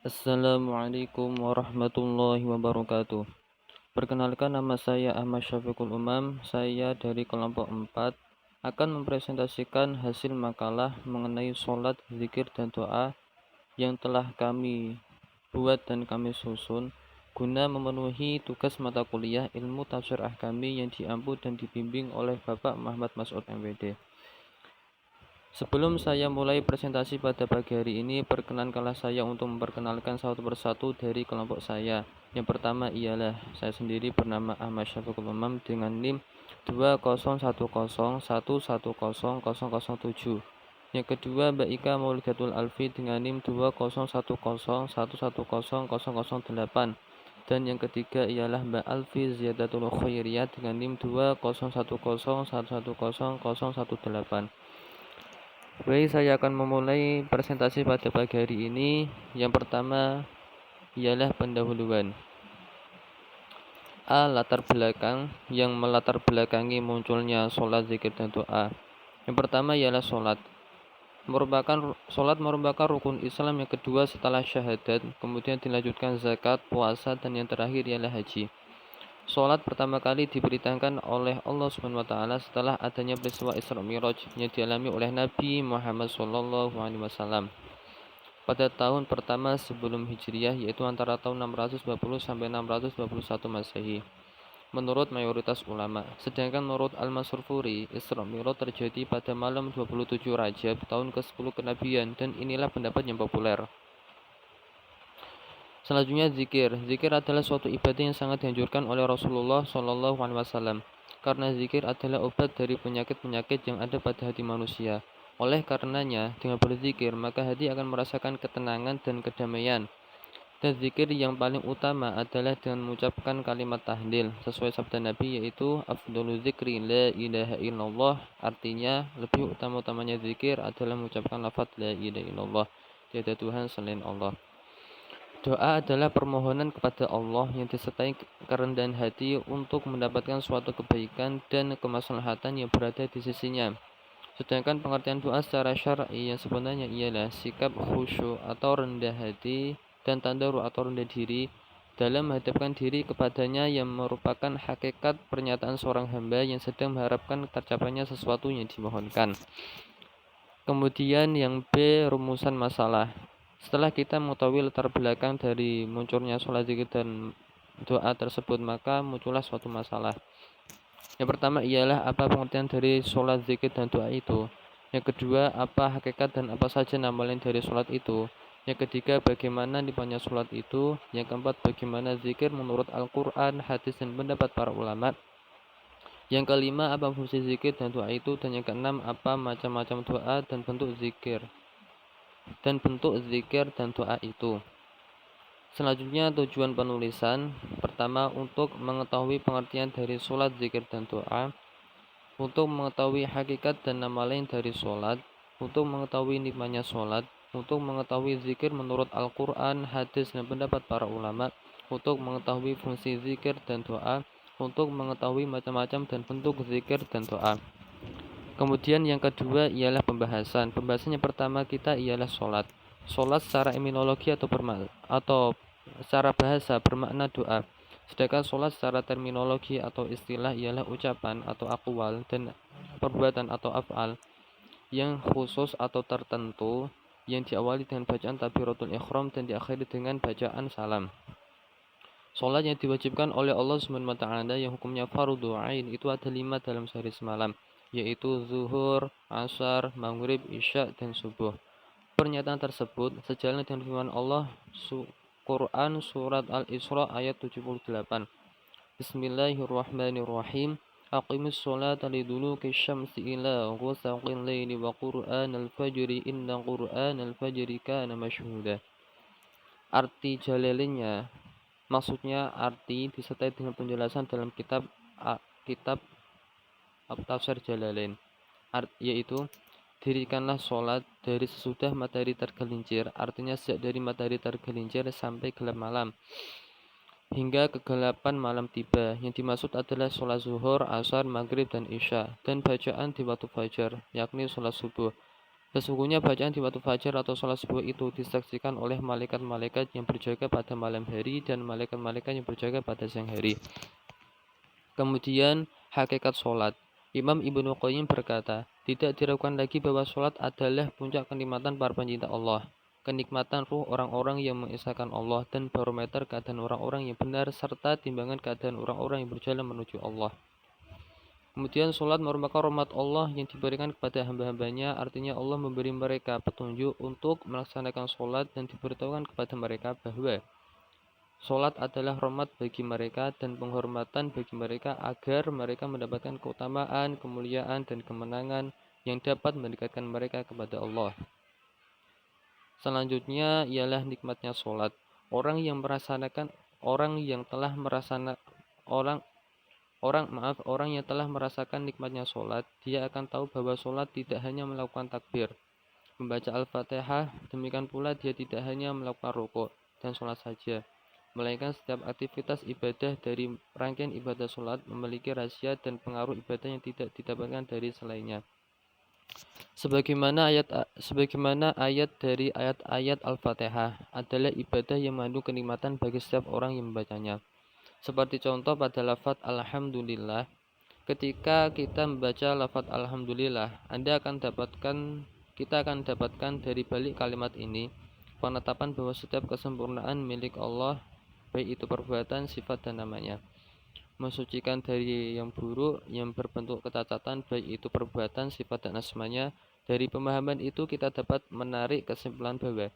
Assalamualaikum warahmatullahi wabarakatuh. Perkenalkan, nama saya Ahmad Syafiqul Umam. Saya dari kelompok 4 akan mempresentasikan hasil makalah mengenai sholat, zikir, dan doa yang telah kami buat dan kami susun guna memenuhi tugas mata kuliah ilmu tafsir ahkami yang diampu dan dibimbing oleh Bapak Muhammad Mas'ud MWD. Sebelum saya mulai presentasi pada pagi hari ini, perkenankanlah saya untuk memperkenalkan satu persatu dari kelompok saya. Yang pertama ialah saya sendiri bernama Ahmad Syafiqul Umam dengan NIM 20101100007. Yang kedua Mbak Ika Maulidatul Alfi dengan NIM 20101100008. Dan yang ketiga ialah Mbak Alfi Ziyadatul Khairiyah dengan NIM 20101100018. Baik, saya akan memulai presentasi pada pagi hari ini. Yang pertama ialah pendahuluan. Latar belakang yang melatar belakangi munculnya sholat, zikir, dan doa. Yang pertama ialah sholat. Sholat merupakan rukun Islam yang kedua setelah syahadat, kemudian dilanjutkan zakat, puasa, dan yang terakhir ialah haji. Sholat pertama kali diberitakan oleh Allah SWT setelah adanya peristiwa Isra Mi'raj yang dialami oleh Nabi Muhammad SAW pada tahun pertama sebelum Hijriah, yaitu antara tahun 620 sampai 621 Masehi. Menurut mayoritas ulama, sedangkan menurut Al-Masurfuri, Isra Mi'raj terjadi pada malam 27 Rajab tahun ke-10 kenabian, dan inilah pendapat yang populer. Selanjutnya zikir. Zikir adalah suatu ibadah yang sangat dianjurkan oleh Rasulullah SAW, karena zikir adalah obat dari penyakit-penyakit yang ada pada hati manusia. Oleh karenanya, dengan berzikir, maka hati akan merasakan ketenangan dan kedamaian. Dan zikir yang paling utama adalah dengan mengucapkan kalimat tahlil, sesuai sabda Nabi, yaitu afdhalu zikri la ilaha illallah. Artinya, lebih utama-utamanya zikir adalah mengucapkan lafaz la ilaha illallah, tiada Tuhan selain Allah. Doa adalah permohonan kepada Allah yang disertai kerendahan hati untuk mendapatkan suatu kebaikan dan kemaslahatan yang berada di sisinya. Sedangkan pengertian doa secara syar'i yang sebenarnya ialah sikap khusyuk atau rendah hati dan tadarru atau rendah diri dalam menghadapkan diri kepadanya, yang merupakan hakikat pernyataan seorang hamba yang sedang mengharapkan tercapainya sesuatu yang dimohonkan. Kemudian yang B, rumusan masalah. Setelah kita mengetahui latar belakang dari munculnya sholat, zikir, dan doa tersebut, maka muncullah suatu masalah. Yang pertama ialah apa pengertian dari sholat, zikir, dan doa itu. Yang kedua, apa hakikat dan apa saja nama lain dari sholat itu. Yang ketiga, bagaimana nilainya sholat itu. Yang keempat, bagaimana zikir menurut Al-Quran, hadis, dan pendapat para ulama. Yang kelima, apa fungsi zikir dan doa itu. Dan yang keenam, apa macam-macam doa dan bentuk zikir dan doa itu. Selanjutnya, tujuan penulisan. Pertama, untuk mengetahui pengertian dari sholat, zikir, dan doa, untuk mengetahui hakikat dan nama lain dari sholat, untuk mengetahui nikmatnya sholat, untuk mengetahui zikir menurut Al-Quran, hadis, dan pendapat para ulama, untuk mengetahui fungsi zikir dan doa, untuk mengetahui macam-macam dan bentuk zikir dan doa. Kemudian yang kedua ialah pembahasan. Pembahasan yang pertama kita ialah sholat. Sholat secara etimologi atau secara bahasa bermakna doa. Sedangkan sholat secara terminologi atau istilah ialah ucapan atau aqwal dan perbuatan atau af'al yang khusus atau tertentu, yang diawali dengan bacaan takbiratul ihram dan diakhiri dengan bacaan salam. Sholat yang diwajibkan oleh Allah SWT yang hukumnya fardhu ain itu ada 5 dalam sehari semalam, yaitu zuhur, asar, maghrib, isya, dan subuh. Pernyataan tersebut sejalan dengan firman Allah Quran surat Al-Isra ayat 78. Bismillahirrahmanirrahim. Aqimis sholata liduluki syamsi ila ghusaqil laili wa qur'anal fajri inna qur'anal fajri kana masyhuda. Arti jalalinnya, maksudnya arti disertai dengan penjelasan dalam kitab Tafsir Jalalain, yaitu dirikanlah sholat dari sesudah matahari tergelincir, artinya sejak dari matahari tergelincir sampai gelap malam, hingga kegelapan malam tiba. Yang dimaksud adalah sholat zuhur, asar, maghrib, dan isya, dan bacaan di waktu fajar, yakni sholat subuh. Sesungguhnya bacaan di waktu fajar atau sholat subuh itu disaksikan oleh malaikat-malaikat yang berjaga pada malam hari dan malaikat-malaikat yang berjaga pada siang hari. Kemudian hakikat sholat. Imam Ibnu Qayyim berkata, tidak diragukan lagi bahwa sholat adalah puncak kenikmatan para pencinta Allah, kenikmatan ruh orang-orang yang mengesahkan Allah, dan barometer keadaan orang-orang yang benar, serta timbangan keadaan orang-orang yang berjalan menuju Allah. Kemudian sholat merupakan rahmat Allah yang diberikan kepada hamba-hambanya, artinya Allah memberi mereka petunjuk untuk melaksanakan sholat dan diberitahukan kepada mereka bahwa sholat adalah rahmat bagi mereka dan penghormatan bagi mereka agar mereka mendapatkan keutamaan, kemuliaan, dan kemenangan yang dapat mendekatkan mereka kepada Allah. Selanjutnya ialah nikmatnya sholat. Orang yang telah merasakan nikmatnya sholat, dia akan tahu bahwa sholat tidak hanya melakukan takbir, membaca Al-Fatihah, demikian pula dia tidak hanya melakukan rukuk dan sholat saja, melainkan setiap aktivitas ibadah dari rangkaian ibadah sholat memiliki rahasia dan pengaruh ibadah yang tidak didapatkan dari selainnya. Sebagaimana ayat dari ayat-ayat Al-Fatihah adalah ibadah yang mengandung kenikmatan bagi setiap orang yang membacanya. Seperti contoh pada lafaz Alhamdulillah. Ketika kita membaca lafaz Alhamdulillah, kita akan dapatkan dari balik kalimat ini penetapan bahwa setiap kesempurnaan milik Allah, baik itu perbuatan, sifat, dan namanya. Mensucikan dari yang buruk yang berbentuk kecacatan, baik itu perbuatan, sifat, dan asmanya. Dari pemahaman itu kita dapat menarik kesimpulan bahwa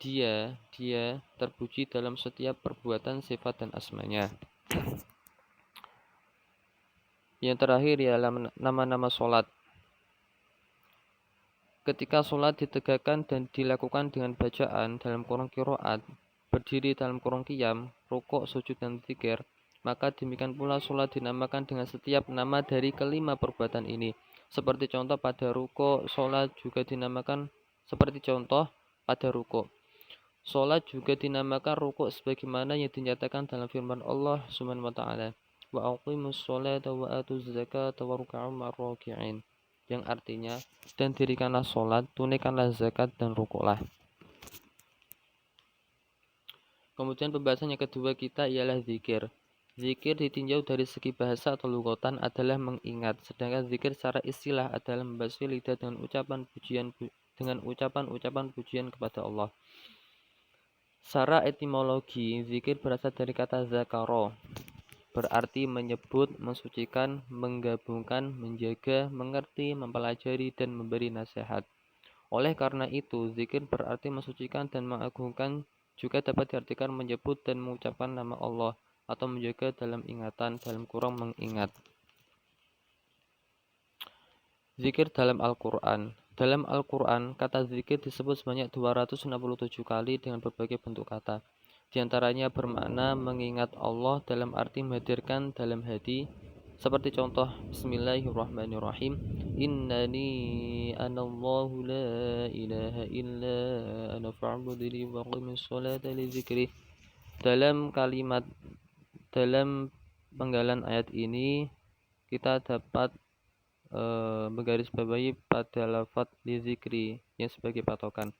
dia terpuji dalam setiap perbuatan, sifat, dan asmanya. Yang terakhir ialah nama-nama sholat. Ketika sholat ditegakkan dan dilakukan dengan bacaan dalam kurung qiraat, berdiri dalam kurung qiyam, rukuk, sujud, dan zikir, maka demikian pula sholat dinamakan dengan setiap nama dari kelima perbuatan ini. Seperti contoh pada rukuk, sholat juga dinamakan Sholat juga dinamakan rukuk sebagaimana yang dinyatakan dalam firman Allah Subhanahu wa taala, "Wa aqimus sholata wa atuz zakata warka'u ma'ar-raki'in." Yang artinya, dan dirikanlah sholat, tunaikanlah zakat, dan rukuklah. Kemudian pembahasan yang kedua kita ialah zikir. Zikir ditinjau dari segi bahasa atau lugatan adalah mengingat, sedangkan zikir secara istilah adalah membasuh lidah dengan ucapan-ucapan pujian kepada Allah. Secara etimologi, zikir berasal dari kata zakaro, berarti menyebut, mensucikan, menggabungkan, menjaga, mengerti, mempelajari, dan memberi nasihat. Oleh karena itu, zikir berarti mensucikan dan mengagungkan, juga dapat diartikan menyebut dan mengucapkan nama Allah, atau menjaga dalam ingatan, dalam kurung mengingat. Zikir dalam Al-Quran. Dalam Al-Quran, kata zikir disebut sebanyak 267 kali dengan berbagai bentuk kata. Di antaranya bermakna mengingat Allah dalam arti menghadirkan dalam hati, seperti contoh Bismillahirrahmanirrahim, Innani anallahu la ilaha illa ana fa'budni wa qimis sholata li zikri. Dalam penggalan ayat ini kita dapat menggarisbawahi pada lafaz li zikri yang sebagai patokan.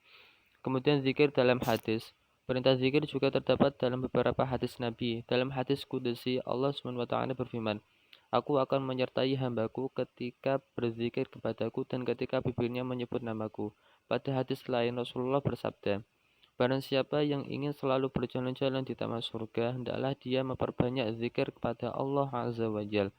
Kemudian zikir dalam hadis. Perintah zikir juga terdapat dalam beberapa hadis Nabi. Dalam hadis Qudsi, Allah SWT berfirman, "Aku akan menyertai hambaku ketika berzikir kepadaku dan ketika bibirnya menyebut namaku." Pada hadis lain Rasulullah bersabda, "Barang siapa yang ingin selalu berjalan-jalan di taman surga, hendaklah dia memperbanyak zikir kepada Allah Azza wa Jalla."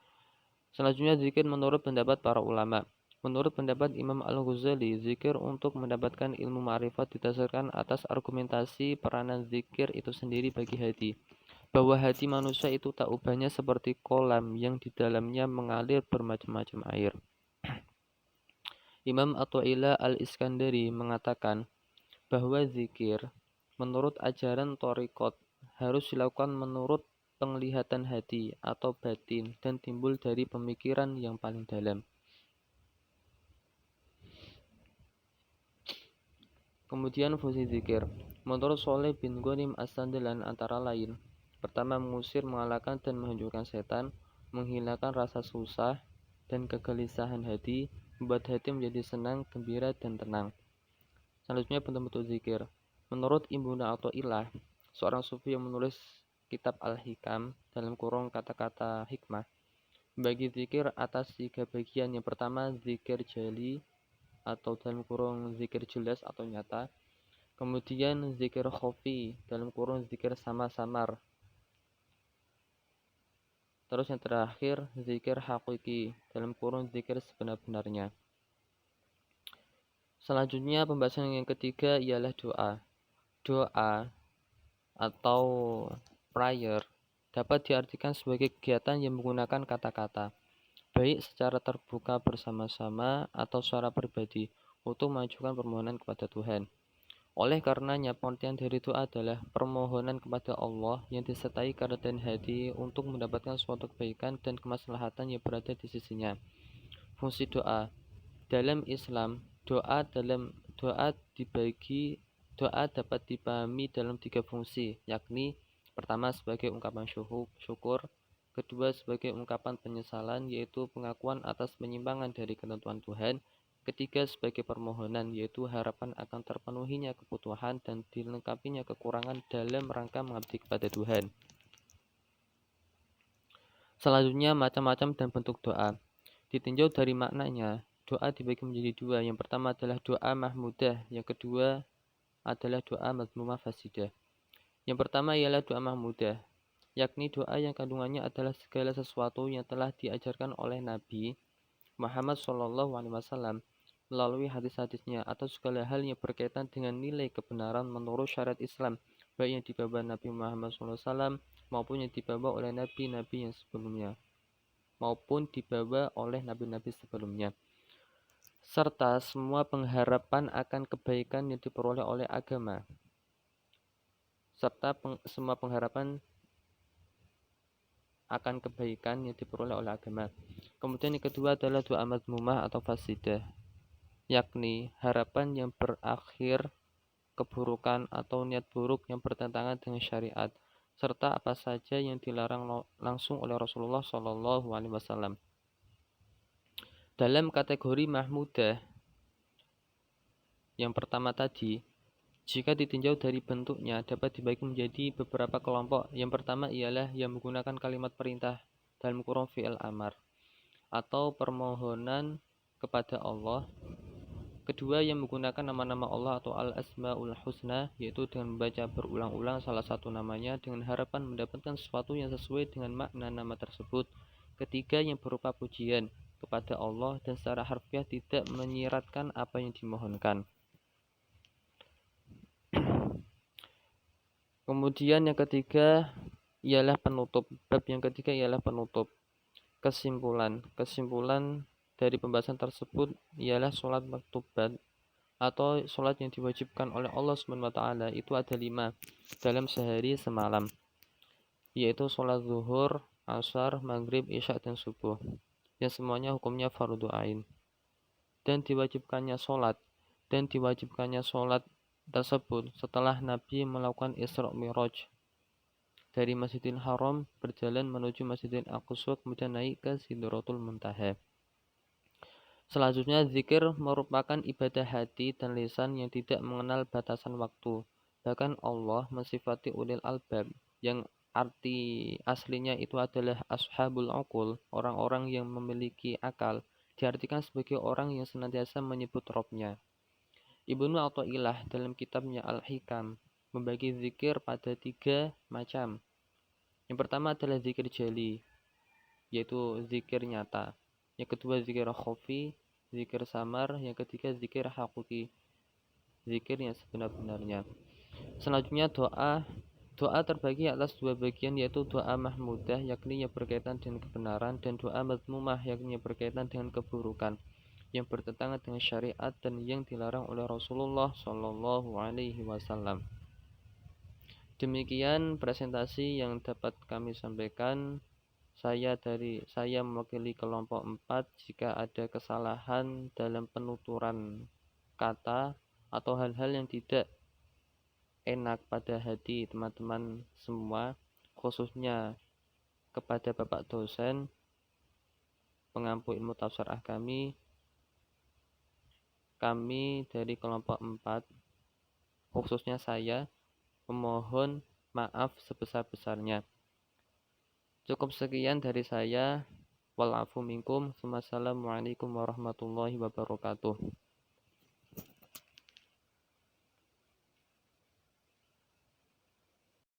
Selanjutnya zikir menurut pendapat para ulama. Menurut pendapat Imam Al-Ghazali, zikir untuk mendapatkan ilmu ma'rifat didasarkan atas argumentasi peranan zikir itu sendiri bagi hati. Bahwa hati manusia itu tak ubahnya seperti kolam yang di dalamnya mengalir bermacam-macam air. Imam Athaillah Al-Iskandari mengatakan bahwa zikir menurut ajaran Thariqat harus dilakukan menurut penglihatan hati atau batin dan timbul dari pemikiran yang paling dalam. Kemudian fungsi zikir. Menurut Sholeh bin Ghanim As-Sandalan antara lain, pertama mengusir, mengalahkan dan menghancurkan setan, menghilangkan rasa susah dan kegelisahan hati, membuat hati menjadi senang, gembira, dan tenang. Selanjutnya bentuk-bentuk zikir. Menurut Ibnu Athaillah, seorang sufi yang menulis kitab Al-Hikam dalam kurung kata-kata hikmah, membagi zikir atas 3 bagian. Yang pertama zikir jali atau dalam kurung zikir jelas atau nyata. Kemudian zikir khafi dalam kurung zikir samar-samar. Terus yang terakhir zikir hakiki dalam kurung zikir sebenar-benarnya. Selanjutnya pembahasan yang ketiga ialah doa. Doa atau prayer dapat diartikan sebagai kegiatan yang menggunakan kata-kata, baik secara terbuka bersama-sama atau secara pribadi, untuk mengajukan permohonan kepada Tuhan. Oleh karenanya, pengertian dari doa adalah permohonan kepada Allah yang disertai kerendahan hati untuk mendapatkan suatu kebaikan dan kemaslahatan yang berada di sisinya. Fungsi doa dalam Islam, doa dapat dipahami dalam 3 fungsi, yakni pertama sebagai ungkapan syukur, kedua sebagai ungkapan penyesalan yaitu pengakuan atas penyimpangan dari ketentuan Tuhan, ketiga sebagai permohonan yaitu harapan akan terpenuhinya kebutuhan dan dilengkapinya kekurangan dalam rangka mengabdi kepada Tuhan. Selanjutnya macam-macam dan bentuk doa. Ditinjau dari maknanya, doa dibagi menjadi 2. Yang pertama adalah doa mahmudah, yang kedua adalah doa mazmumah fasidah. Yang pertama ialah doa mahmudah, yakni doa yang kandungannya adalah segala sesuatu yang telah diajarkan oleh Nabi Muhammad SAW melalui hadis-hadisnya, atau segala hal yang berkaitan dengan nilai kebenaran menurut syariat Islam, baik yang dibawa Nabi Muhammad SAW maupun yang dibawa oleh nabi-nabi yang sebelumnya, serta semua pengharapan akan kebaikan yang diperoleh oleh agama, Kemudian yang kedua adalah doa mazmumah atau fasidah, yakni harapan yang berakhir keburukan atau niat buruk yang bertentangan dengan syariat, serta apa saja yang dilarang langsung oleh Rasulullah SAW. Dalam kategori mahmudah yang pertama tadi, jika ditinjau dari bentuknya dapat dibagi menjadi beberapa kelompok. Yang pertama ialah yang menggunakan kalimat perintah dalam kurung fi'il amar atau permohonan kepada Allah. Kedua, yang menggunakan nama-nama Allah atau al-asmaul husna, yaitu dengan membaca berulang-ulang salah satu namanya dengan harapan mendapatkan sesuatu yang sesuai dengan makna nama tersebut. Ketiga, yang berupa pujian kepada Allah dan secara harfiah tidak menyiratkan apa yang dimohonkan. Kemudian yang ketiga ialah penutup. Bab yang ketiga ialah penutup. Kesimpulan dari pembahasan tersebut ialah sholat maktubat atau sholat yang diwajibkan oleh Allah SWT itu ada 5 dalam sehari semalam, yaitu sholat zuhur, asar, maghrib, isya, dan subuh, yang semuanya hukumnya fardu ain. Dan diwajibkannya sholat tersebut setelah Nabi melakukan Isra Mi'raj dari Masjidil Haram berjalan menuju Masjidil Aqsa, kemudian naik ke Sidratul Muntaha. Selanjutnya, zikir merupakan ibadah hati dan lisan yang tidak mengenal batasan waktu. Bahkan Allah mensifati ulil albab, yang arti aslinya itu adalah ashabul uqul, orang-orang yang memiliki akal, diartikan sebagai orang yang senantiasa menyebut Robnya. Ibnu Athaillah dalam kitabnya Al-Hikam membagi zikir pada 3 macam. Yang pertama adalah zikir jali, yaitu zikir nyata. Yang kedua zikir khafi, zikir samar. Yang ketiga zikir hakiki, zikir yang sebenar-benarnya. Selanjutnya doa terbagi atas 2 bagian, yaitu doa mahmudah, yakni yang berkaitan dengan kebenaran, dan doa mazmumah, yakni yang berkaitan dengan keburukan, yang bertentangan dengan syariat dan yang dilarang oleh Rasulullah SAW. Demikian presentasi yang dapat kami sampaikan. Saya mewakili kelompok 4. Jika ada kesalahan dalam penuturan kata atau hal-hal yang tidak enak pada hati teman-teman semua, khususnya kepada Bapak dosen pengampu ilmu tafsir kami, Kami dari kelompok 4, khususnya saya, memohon maaf sebesar-besarnya. Cukup sekian dari saya. Wal afu minkum. Wassalamualaikum warahmatullahi wabarakatuh.